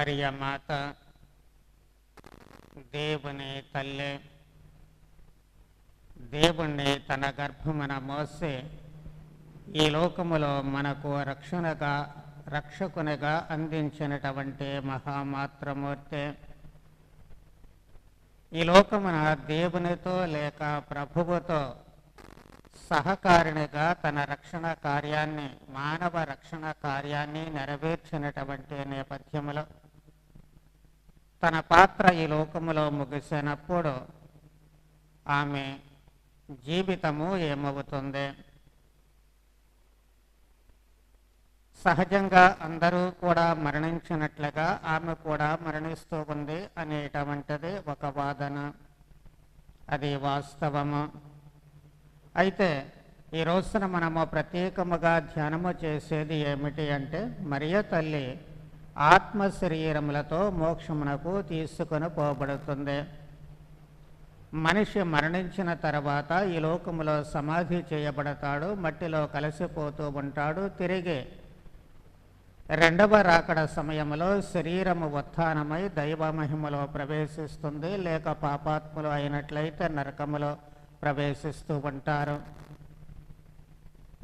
మరియ మాత దేవుని తల్లి, దేవుణ్ణి తన గర్భమున మోసి ఈ లోకములో మనకు రక్షకునిగా అందించినటువంటి మహామాతృమూర్తి ఈ లోకమున దేవునితో లేక ప్రభువుతో సహకారిణిగా తన రక్షణ కార్యాన్ని, మానవ రక్షణ కార్యాన్ని నెరవేర్చినటువంటి నేపథ్యములో తన పాత్ర ఈ లోకములో ముగిసినప్పుడు ఆమె జీవితము ఏమవుతుంది? సహజంగా అందరూ కూడా మరణించినట్లుగా ఆమె కూడా మరణిస్తూ ఉంది అనేటువంటిది ఒక వాదన. అది వాస్తవము. అయితే ఈ రోజున మనము ప్రత్యేకముగా ధ్యానము చేసేది ఏమిటి అంటే, మరియ తల్లి ఆత్మ శరీరములతో మోక్షమునకు తీసుకొని పోబడుతుంది. మనిషి మరణించిన తర్వాత ఈ లోకములో సమాధి చేయబడతాడు, మట్టిలో కలిసిపోతూ ఉంటాడు. తిరిగి రెండవ రాకడ సమయంలో శరీరము ఉత్థానమై దైవ మహిమలో ప్రవేశిస్తుంది, లేక పాపాత్ములు అయినట్లయితే నరకములో ప్రవేశిస్తూ ఉంటారు.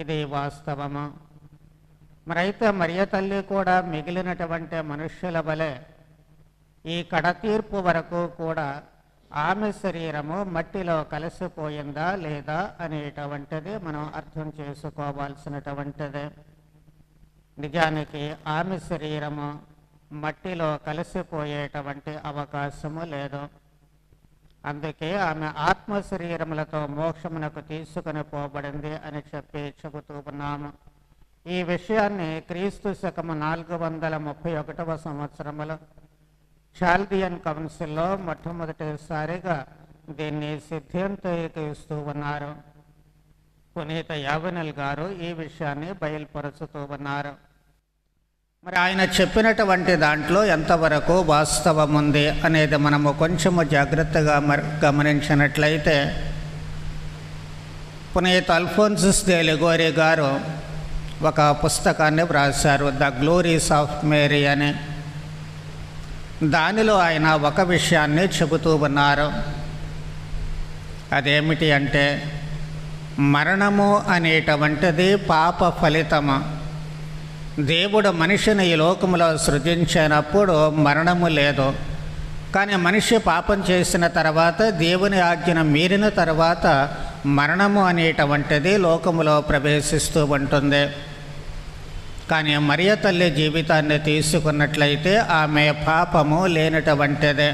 ఇది వాస్తవము. మరైతే మరియ తల్లి కూడా మిగిలినటువంటి మనుష్యుల వలె ఈ కడతీర్పు వరకు కూడా ఆమె శరీరము మట్టిలో కలిసిపోయిందా లేదా అనేటువంటిది మనం అర్థం చేసుకోవాల్సినటువంటిది. నిజానికి ఆమె శరీరము మట్టిలో కలిసిపోయేటువంటి అవకాశము లేదు. అందుకే ఆమె ఆత్మ శరీరములతో మోక్షమునకు తీసుకుని పోబడింది అని చెబుతూ ఉన్నాము. ఈ విషయాన్ని క్రీస్తు శకము 431 సంవత్సరములో చాల్దియన్ కౌన్సిల్లో మొట్టమొదటిసారిగా దీన్ని సిద్ధాంతీకరిస్తూ ఉన్నారు. పునీత యావెనెల్ గారు ఈ విషయాన్ని బయలుపరుచుతూ ఉన్నారు. మరి ఆయన చెప్పినటువంటి దాంట్లో ఎంతవరకు వాస్తవం ఉంది అనేది మనము కొంచెము జాగ్రత్తగా గమనించినట్లయితే, పునీత అల్ఫోన్సస్ దే లిగోరి గారు ఒక పుస్తకాన్ని వ్రాశారు, ద గ్లోరీస్ ఆఫ్ మేరీ అని. దానిలో ఆయన ఒక విషయాన్ని చెబుతూ ఉన్నారు. అదేమిటి అంటే, మరణము అనేటువంటిది పాప ఫలితము. దేవుడు మనిషిని ఈ లోకములో సృజించినప్పుడు మరణము లేదు. కానీ మనిషి పాపం చేసిన తర్వాత, దేవుని ఆజ్ఞను మీరిన తర్వాత మరణము అనేటువంటిది లోకములో ప్రవేశిస్తూ ఉంటుంది. కానీ మరియ తల్లి జీవితాన్ని తీసుకున్నట్లయితే ఆమె పాపము లేనటువంటిదే.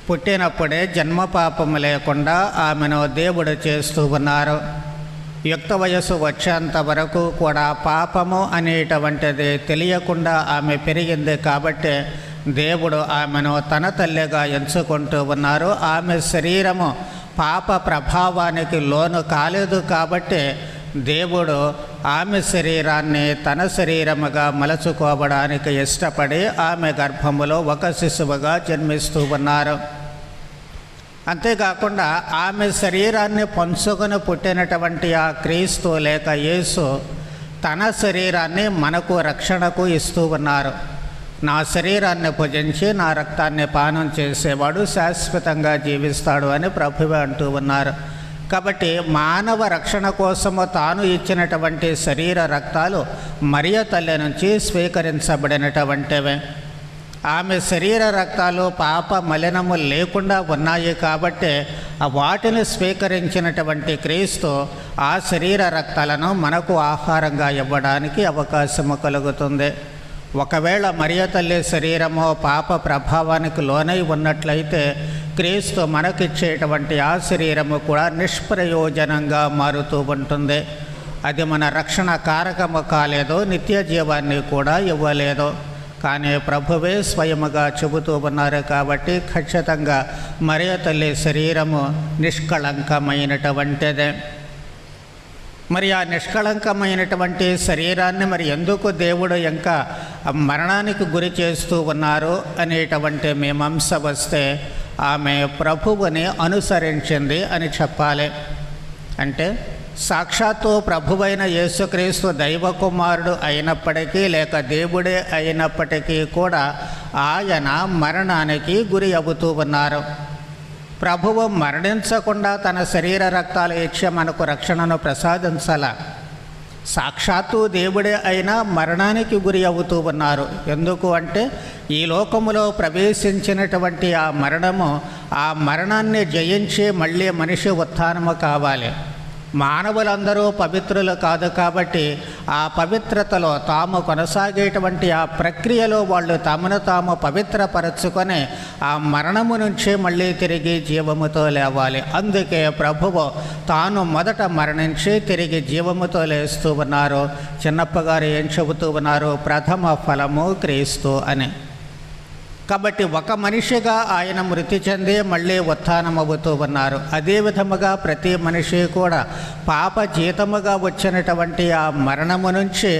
పుట్టినప్పుడే జన్మ పాపము లేకుండా ఆమెను దేవుడు చేస్తూ ఉన్నారు. యుక్త వయస్సు వచ్చేంత వరకు కూడా పాపము అనేటువంటిది తెలియకుండా ఆమె పెరిగింది. కాబట్టి దేవుడు ఆమెను తన తల్లిగా ఎంచుకుంటూ ఉన్నారు. ఆమె శరీరము పాప ప్రభావానికి లోను కాలేదు. కాబట్టి దేవుడు ఆమె శరీరాన్ని తన శరీరముగా మలచుకోవడానికి ఇష్టపడి ఆమె గర్భములో ఒక శిశువుగా జన్మిస్తూ ఉన్నారు. అంతేకాకుండా ఆమె శరీరాన్ని పంచుకొని పుట్టినటువంటి ఆ క్రీస్తు లేక యేసు తన శరీరాన్ని మనకు రక్షణకు ఇస్తూ ఉన్నారు. నా శరీరాన్ని భుజించి నా రక్తాన్ని పానం చేసేవాడు శాశ్వతంగా జీవిస్తాడు అని ప్రభువే అంటూ ఉన్నారు. కాబట్టి మానవ రక్షణ కోసము తాను ఇచ్చినటువంటి శరీర రక్తాలు మరియ తల్లి నుంచి స్వీకరించబడినటువంటివే. ఆమె శరీర రక్తాలు పాప మలినము లేకుండా ఉన్నాయి. కాబట్టి వాటిని స్వీకరించినటువంటి క్రీస్తు ఆ శరీర రక్తాలను మనకు ఆహారంగా ఇవ్వడానికి అవకాశము కలుగుతుంది. ఒకవేళ మరియ తల్లి శరీరము పాప ప్రభావానికి లోనై ఉన్నట్లయితే క్రీస్తు మనకిచ్చేటువంటి ఆ శరీరము కూడా నిష్ప్రయోజనంగా మారుతూ ఉంటుంది. అది మన రక్షణ కారకము కాలేదు, నిత్య జీవాన్ని కూడా ఇవ్వలేదు. కానీ ప్రభువే స్వయముగా చెబుతూ ఉన్నారు. కాబట్టి ఖచ్చితంగా మరియ తల్లి శరీరము నిష్కళంకమైనటువంటిదే. మరి ఆ నిష్కళంకమైనటువంటి శరీరాన్ని మరి ఎందుకు దేవుడు ఇంకా మరణానికి గురి చేస్తూ ఉన్నారు అనేటువంటి మీమాంస వస్తే, ఆమె ప్రభువుని అనుసరించింది అని చెప్పాలి. అంటే సాక్షాత్తు ప్రభువైన యేసుక్రీస్తు దైవ కుమారుడు అయినప్పటికీ లేక దేవుడే అయినప్పటికీ కూడా ఆయన మరణానికి గురి అవుతూ ఉన్నారు. ప్రభువు మరణించకుండా తన శరీర రక్తాల ఇచ్చ మనకు రక్షణను ప్రసాదించాల. సాక్షాత్తు దేవుడే అయినా మరణానికి గురి అవుతూ ఉన్నారు. ఎందుకు అంటే ఈ లోకములో ప్రవేశించినటువంటి ఆ మరణాన్ని జయించి మళ్ళీ మనిషి ఉత్థానము కావాలి. మానవులందరూ పవిత్రులు కాదు కాబట్టి ఆ పవిత్రతలో తాము కొనసాగేటువంటి ఆ ప్రక్రియలో వాళ్ళు తమను తాము పవిత్రపరచుకొని ఆ మరణము నుంచి మళ్ళీ తిరిగి జీవముతో లేవాలి. అందుకే ప్రభువు తాను మొదట మరణించి తిరిగి జీవముతో లేస్తూ ఉన్నారు. చిన్నప్పగారు ఏం చెబుతూ ఉన్నారు? ప్రథమ ఫలము క్రీస్తు అని. కాబట్టి ఒక మనిషిగా ఆయన మృతి చెంది మళ్ళీ ఉత్థానమవుతూ ఉన్నారు. అదే విధముగా ప్రతి మనిషి కూడా పాప జీతముగా వచ్చినటువంటి ఆ మరణము నుంచి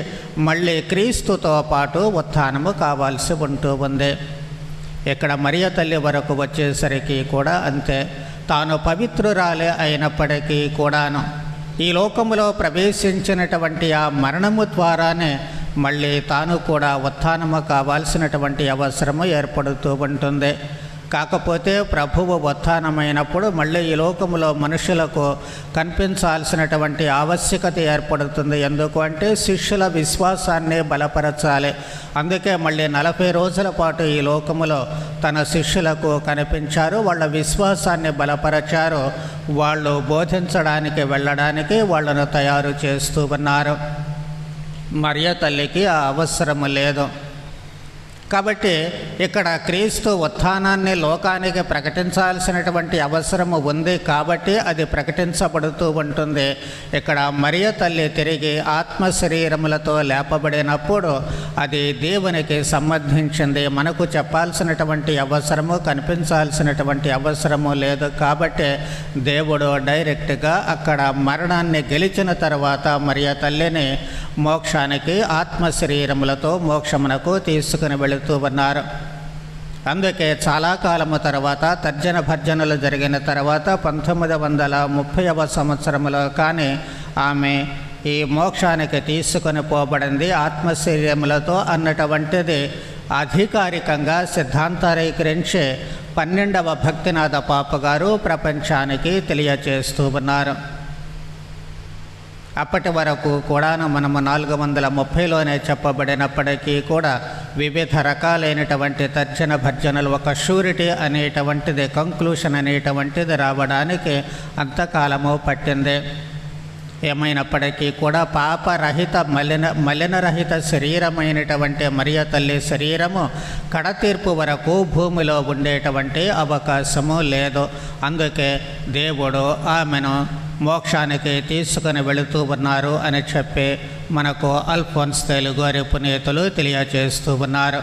మళ్ళీ క్రీస్తుతో పాటు ఉత్థానము కావాల్సి ఉంటూ ఉంది. ఇక్కడ మరియ తల్లి వరకు వచ్చేసరికి కూడా అంతే. తాను పవిత్రురాలే అయినప్పటికీ కూడాను ఈ లోకములో ప్రవేశించినటువంటి ఆ మరణము ద్వారానే మళ్ళీ తాను కూడా ఉత్థానము కావాల్సినటువంటి అవసరము ఏర్పడుతూ ఉంటుంది. కాకపోతే ప్రభువు ఉత్థానమైనప్పుడు మళ్ళీ ఈ లోకములో మనుషులకు కనిపించాల్సినటువంటి ఆవశ్యకత ఏర్పడుతుంది. ఎందుకు అంటే శిష్యుల విశ్వాసాన్ని బలపరచాలి. అందుకే మళ్ళీ 40 రోజుల పాటు ఈ లోకములో తన శిష్యులకు కనిపించారు. వాళ్ళ విశ్వాసాన్ని బలపరచారు. వాళ్ళు బోధించడానికి వెళ్ళడానికి వాళ్ళను తయారు చేస్తూ ఉన్నారు. మరియ తల్లికి ఆ అవసరము లేదు. కాబట్టి ఇక్కడ క్రీస్తు ఉత్థానాన్ని లోకానికి ప్రకటించాల్సినటువంటి అవసరము ఉంది కాబట్టి అది ప్రకటించబడుతూ ఉంటుంది. ఇక్కడ మరియ తల్లి తిరిగి ఆత్మ శరీరములతో లేపబడినప్పుడు అది దేవునికి సంబంధించింది. మనకు చెప్పాల్సినటువంటి అవసరము, కనిపించాల్సినటువంటి అవసరము లేదు. కాబట్టి దేవుడు డైరెక్ట్గా అక్కడ మరణాన్ని గెలిచిన తర్వాత మరియ తల్లిని మోక్షానికి ఆత్మ శరీరములతో మోక్షమునకు తీసుకుని వెళుతూ ఉన్నారు. అందుకే చాలా కాలము తర్వాత తర్జన భర్జనలు జరిగిన తర్వాత 1930వ సంవత్సరంలో కానీ ఆమె ఈ మోక్షానికి తీసుకొని పోబడింది ఆత్మశరీరములతో అన్నటువంటిది అధికారికంగా సిద్ధాంతరీకరించి 12వ భక్తినాథ పాప గారు ప్రపంచానికి తెలియచేస్తూ ఉన్నారు. అప్పటి వరకు కూడాను మనము 430లోనే చెప్పబడినప్పటికీ కూడా వివిధ రకాలైనటువంటి తర్జన భర్జనలు, ఒక షూరిటీ అనేటువంటిది, కంక్లూషన్ అనేటువంటిది రావడానికి అంతకాలము పట్టింది. ఏమైనప్పటికీ కూడా పాపరహిత మలినరహిత శరీరమైనటువంటి మరియ తల్లి శరీరము కడతీర్పు వరకు భూమిలో ఉండేటువంటి అవకాశము లేదు. అందుకే దేవుడు ఆమెను మోక్షానికి తీసుకుని వెళుతూ ఉన్నారు అని చెప్పి మనకు అల్ఫోన్స్ తెలుగు వారి పునీతులు తెలియచేస్తూ ఉన్నారు.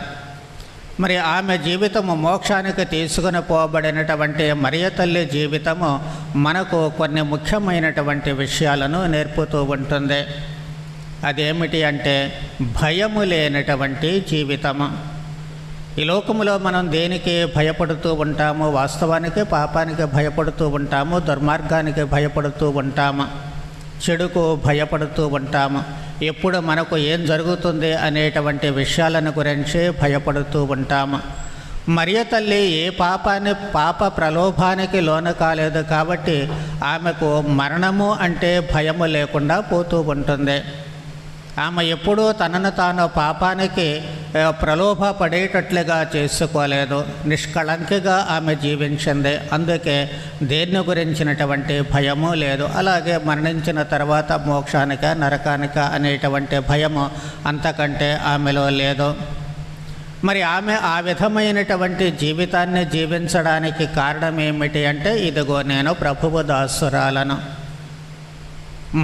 మరి ఆమె జీవితము మోక్షానికి తీసుకుని పోబడినటువంటి మరియ తల్లి జీవితము మనకు కొన్ని ముఖ్యమైనటువంటి విషయాలను నేర్పుతూ ఉంటుంది. అదేమిటి అంటే భయము లేనటువంటి జీవితము. ఈ లోకములో మనం దేనికి భయపడుతూ ఉంటాము? వాస్తవానికి పాపానికి భయపడుతూ ఉంటాము, దుర్మార్గానికి భయపడుతూ ఉంటాము, చెడుకు భయపడుతూ ఉంటాము. ఎప్పుడు మనకు ఏం జరుగుతుంది అనేటువంటి విషయాలను గురించి భయపడుతూ ఉంటాము. మరియ తల్లి ఏ పాప ప్రలోభానికి లోను కాలేదు కాబట్టి ఆమెకు మరణము అంటే భయము లేకుండా పోతూ ఉంటుంది. ఆమె ఎప్పుడూ తనను తాను పాపానికి ప్రలోభపడేటట్లుగా చేసుకోలేదు. నిష్కళంకిగా ఆమె జీవించింది. అందుకే దేన్ని గురించినటువంటి భయము లేదు. అలాగే మరణించిన తర్వాత మోక్షానిక నరకానిక అనేటువంటి భయము అంతకంటే ఆమెలో లేదు. మరి ఆమె ఆ విధమైనటువంటి జీవితాన్ని జీవించడానికి కారణం ఏమిటి అంటే, ఇదిగో నేను ప్రభువు దాసురాలను.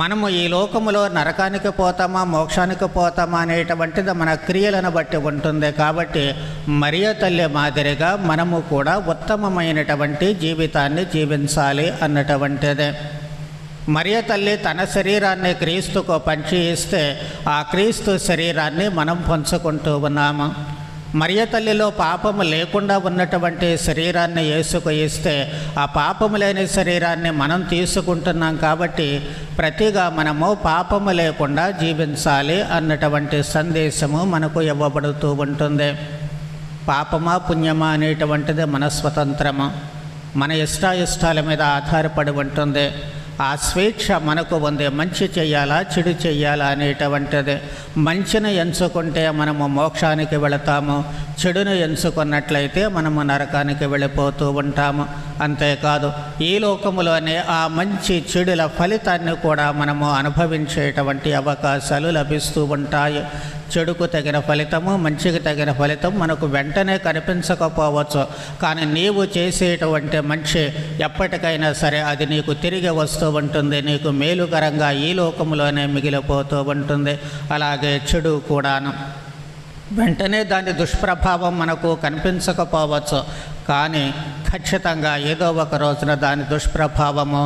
మనము ఈ లోకములో నరకానికి పోతామా మోక్షానికి పోతామా అనేటువంటిది మన క్రియలను బట్టి ఉంటుంది. కాబట్టి మరియ తల్లి మాదిరిగా మనము కూడా ఉత్తమమైనటువంటి జీవితాన్ని జీవించాలి అన్నటువంటిదే. మరియ తల్లి తన శరీరాన్ని క్రీస్తుకు పంచి ఇస్తే ఆ క్రీస్తు శరీరాన్ని మనం పంచుకుంటూ ఉన్నాము. మరియ తల్లిలో పాపము లేకుండా ఉన్నటువంటి శరీరాన్ని యేసుకు ఇస్తే ఆ పాపము లేని శరీరాన్ని మనం తీసుకుంటున్నాం కాబట్టి ప్రతిగా మనము పాపము లేకుండా జీవించాలి అన్నటువంటి సందేశము మనకు ఇవ్వబడుతూ ఉంటుంది. పాపమా పుణ్యమా అనేటువంటిది మన స్వతంత్రము, మన ఇష్టాయిష్టాల మీద ఆధారపడి ఉంటుంది. ఆ స్వేచ్ఛ మనకు ఉంది. మంచి చెయ్యాలా చెడు చెయ్యాలా అనేటువంటిది. మంచిని ఎంచుకుంటే మనము మోక్షానికి వెళతాము, చెడును ఎంచుకున్నట్లయితే మనము నరకానికి వెళ్ళిపోతూ ఉంటాము. అంతేకాదు ఈ లోకములోనే ఆ మంచి చెడుల ఫలితాన్ని కూడా మనము అనుభవించేటువంటి అవకాశాలు లభిస్తూ ఉంటాయి. చెడుకు తగిన ఫలితము, మంచికి తగిన ఫలితం మనకు వెంటనే కనిపించకపోవచ్చు, కానీ నీవు చేసేటువంటి మంచి ఎప్పటికైనా సరే అది నీకు తిరిగి వస్తూ ఉంటుంది, నీకు మేలుకరంగా ఈ లోకంలోనే మిగిలిపోతూ ఉంటుంది. అలాగే చెడు కూడాను వెంటనే దాని దుష్ప్రభావం మనకు కనిపించకపోవచ్చు, కానీ ఖచ్చితంగా ఏదో ఒక రోజున దాని దుష్ప్రభావము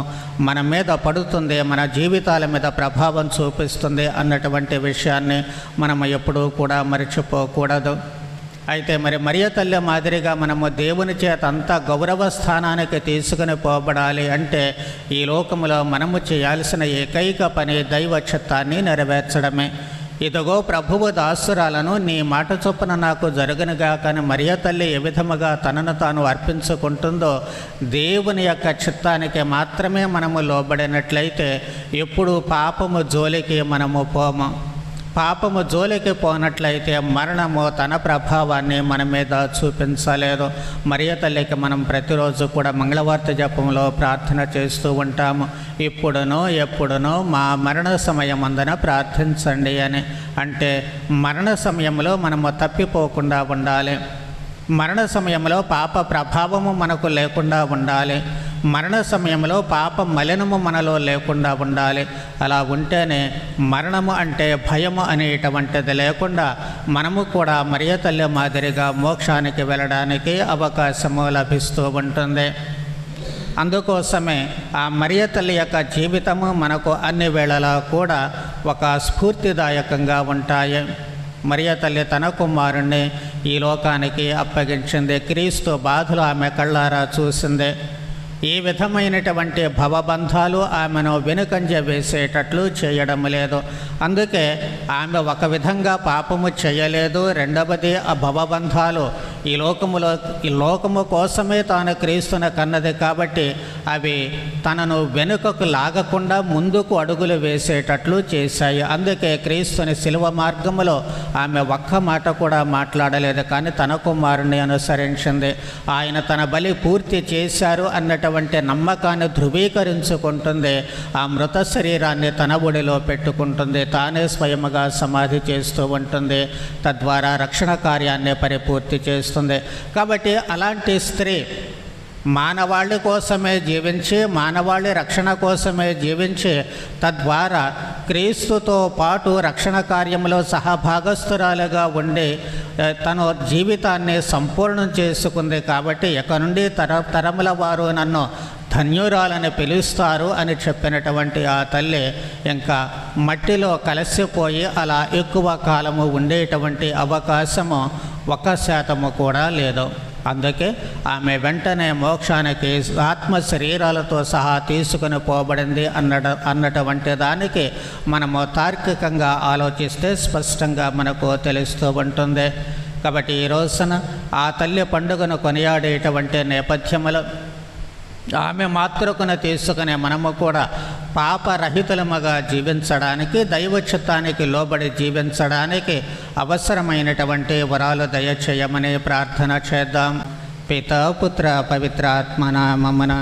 మన మీద పడుతుంది, మన జీవితాల మీద ప్రభావం చూపిస్తుంది అన్నటువంటి విషయాన్ని మనం ఎప్పుడూ కూడా మర్చిపోకూడదు. అయితే మరియ తల్లి మాదిరిగా మనము దేవుని చేత అంత గౌరవ స్థానానికి తీసుకుని పోబడాలి అంటే ఈ లోకంలో మనము చేయాల్సిన ఏకైక పని దైవ చిత్తాన్ని నెరవేర్చడమే. ఇదిగో ప్రభువు దాసురాలను, నీ మాట చొప్పున నాకు జరుగునుగా. కానీ మరియ తల్లి ఏ విధముగా తనను తాను అర్పించుకుంటుందో దేవుని యొక్క చిత్తానికి మాత్రమే మనము లోబడినట్లయితే ఎప్పుడు పాపము జోలికి మనము పోము. పాపము జోలికి పోనట్లయితే మరణము తన ప్రభావాన్ని మన మీద చూపించలేదు. మరియ తల్లికి మనం ప్రతిరోజు కూడా మంగళవార్త జపంలో ప్రార్థన చేస్తూ ఉంటాము, ఇప్పుడునో ఎప్పుడునో మా మరణ సమయం అందున ప్రార్థించండి అని. అంటే మరణ సమయంలో మనము తప్పిపోకుండా ఉండాలి, మరణ సమయంలో పాప ప్రభావము మనకు లేకుండా ఉండాలి, మరణ సమయంలో పాప మలినము మనలో లేకుండా ఉండాలి. అలా ఉంటేనే మరణము అంటే భయము అనేటువంటిది లేకుండా మనము కూడా మరియ తల్లి మాదిరిగా మోక్షానికి వెళ్ళడానికి అవకాశము లభిస్తూ ఉంటుంది. అందుకోసమే ఆ మరియ తల్లి యొక్క జీవితము మనకు అన్ని వేళలా కూడా ఒక స్ఫూర్తిదాయకంగా ఉంటాయి. మరియ తల్లి తన కుమారుణ్ణి ఈ లోకానికి అప్పగించింది. క్రీస్తు బాధలు ఆమె కళ్ళారా చూసింది. ఈ విధమైనటువంటి భవబంధాలు ఆమెను వెనుకంజ వేసేటట్లు చేయడం లేదు. అందుకే ఆమె ఒక విధంగా పాపము చేయలేదు. రెండవది ఆ భవబంధాలు ఈ లోకము కోసమే తాను క్రీస్తును కన్నది కాబట్టి అవి తనను వెనుకకు లాగకుండా ముందుకు అడుగులు వేసేటట్లు చేశాయి. అందుకే క్రీస్తుని శిలువ మార్గములో ఆమె ఒక్క మాట కూడా మాట్లాడలేదు, కానీ తన కుమారుని అనుసరించింది. ఆయన తన బలి పూర్తి చేశారు అన్నటువంటి నమ్మకాన్ని ధృవీకరించుకుంటుంది. ఆ మృత శరీరాన్ని తన ఒడిలో పెట్టుకుంటుంది, తానే స్వయముగా సమాధి చేస్తూ ఉంటుంది. తద్వారా రక్షణ కార్యాన్ని పరిపూర్తి చేస్తుంది. కాబట్టి అలాంటి స్త్రీ మానవాళి కోసమే జీవించి, మానవాళి రక్షణ కోసమే జీవించి, తద్వారా క్రీస్తుతో పాటు రక్షణ కార్యంలో సహభాగస్థురాలుగా ఉండి తన జీవితాన్ని సంపూర్ణం చేసుకుంది. కాబట్టి ఇక నుండి తరముల వారు నన్ను ధన్యురాలని పిలుస్తారు అని చెప్పినటువంటి ఆ తల్లి ఇంకా మట్టిలో కలిసిపోయి అలా ఎక్కువ కాలము ఉండేటువంటి అవకాశము 1% కూడా లేదు. అందుకే ఆమె వెంటనే మోక్షానికి ఆత్మ శరీరాలతో సహా తీసుకుని పోబడింది అన్నటువంటి దానికి మనము తార్కికంగా ఆలోచిస్తే స్పష్టంగా మనకు తెలుస్తూ ఉంటుంది. కాబట్టి ఈ రోజున ఆ తల్లి పండుగను కొనియాడేటువంటి నేపథ్యంలో ఆమె మాతృకను తీసుకునే మనము కూడా పాపరహితులముగా జీవించడానికి, దైవ చిత్తానికి లోబడి జీవించడానికి అవసరమైనటువంటి వరాలు దయచేయమని ప్రార్థన చేద్దాం. పితా పుత్ర పవిత్రాత్మ నామమున.